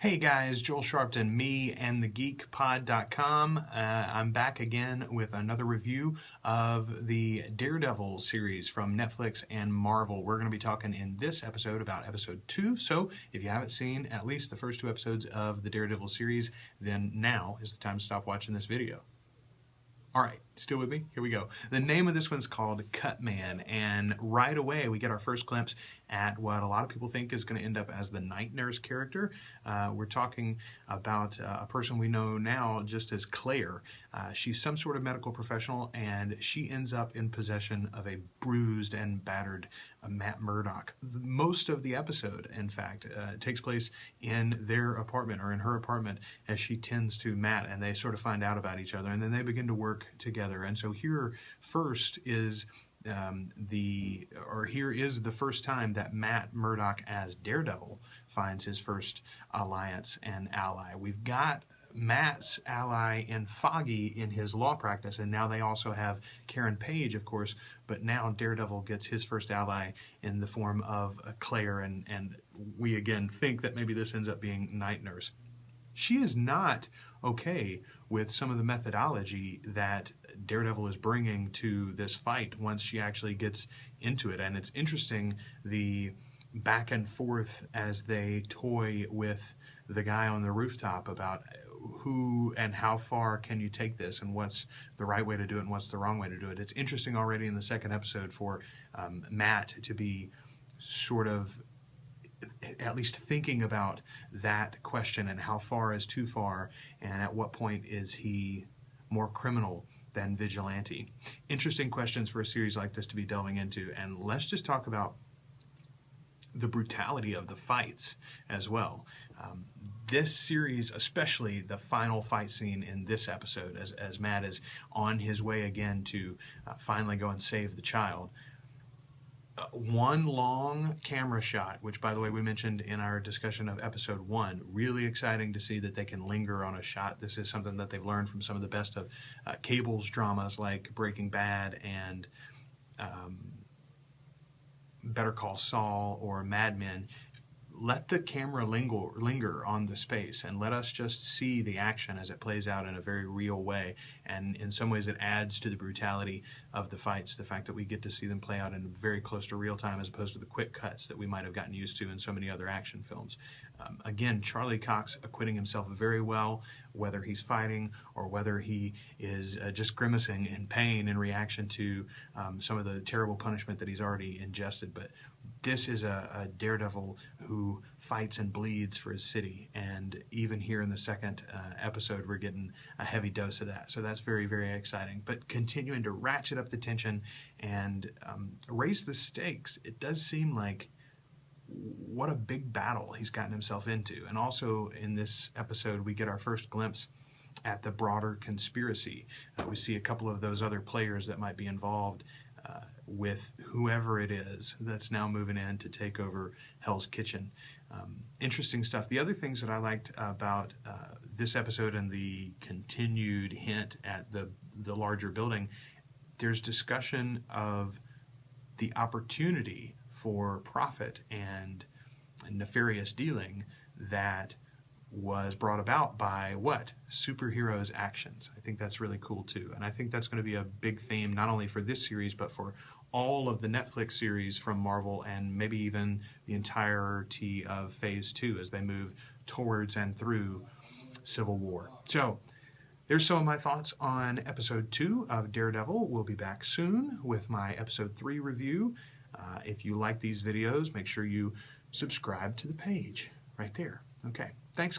Hey guys, Joel Sharpton, me and thegeekpod.com. I'm back again with another review of the Daredevil series from Netflix and Marvel. We're going to be talking in this episode about episode 2. So if you haven't seen at least the first 2 episodes of the Daredevil series, then now is the time to stop watching this video. All right, still with me? Here we go. The name of this one's called Cut Man, and right away we get our first glimpse at what a lot of people think is going to end up as the night nurse character. We're talking about a person we know now just as Claire. She's some sort of medical professional, and she ends up in possession of a bruised and battered Matt Murdock. Most of the episode, in fact, takes place in their apartment, or in her apartment, as she tends to Matt, and they sort of find out about each other, and then they begin to work together. And so here first is here is the first time that Matt Murdock as Daredevil finds his first alliance and ally. We've got Matt's ally in Foggy in his law practice, and now they also have Karen Page, of course, but now Daredevil gets his first ally in the form of Claire, and we again think that maybe this ends up being Night Nurse. She is not okay with some of the methodology that Daredevil is bringing to this fight once she actually gets into it. And it's interesting, the back and forth as they toy with the guy on the rooftop about who and how far can you take this, and what's the right way to do it and what's the wrong way to do it. It's interesting already in the second episode for Matt to be sort of at least thinking about that question, and how far is too far, and at what point is he more criminal than vigilante. Interesting questions for a series like this to be delving into. And let's just talk about the brutality of the fights as well. This series, especially the final fight scene in this episode, as Matt is on his way again to finally go and save the child. One long camera shot, which by the way we mentioned in our discussion of episode 1, really exciting to see that they can linger on a shot. This is something that they've learned from some of the best of Cable's dramas like Breaking Bad and Better Call Saul or Mad Men. Let the camera linger on the space, and let us just see the action as it plays out in a very real way. And in some ways it adds to the brutality of the fights, the fact that we get to see them play out in very close to real time as opposed to the quick cuts that we might have gotten used to in so many other action films. Again, Charlie Cox acquitting himself very well, whether he's fighting or whether he is just grimacing in pain in reaction to some of the terrible punishment that he's already ingested. But this is a Daredevil who fights and bleeds for his city, and even here in the second episode we're getting a heavy dose of that. So that's very, very exciting. But continuing to ratchet up the tension and raise the stakes. It does seem like what a big battle he's gotten himself into. And also in this episode we get our first glimpse at the broader conspiracy. We see a couple of those other players that might be involved with whoever it is that's now moving in to take over Hell's Kitchen. Interesting stuff. The other things that I liked about this episode and the continued hint at the larger building, there's discussion of the opportunity for profit and nefarious dealing that was brought about by what? Superheroes' actions. I think that's really cool too. And I think that's going to be a big theme not only for this series but for all of the Netflix series from Marvel, and maybe even the entirety of Phase 2 as they move towards and through Civil War. So there's some of my thoughts on episode 2 of Daredevil. We'll be back soon with my episode 3 review. If you like these videos, make sure you subscribe to the page right there. Okay, thanks.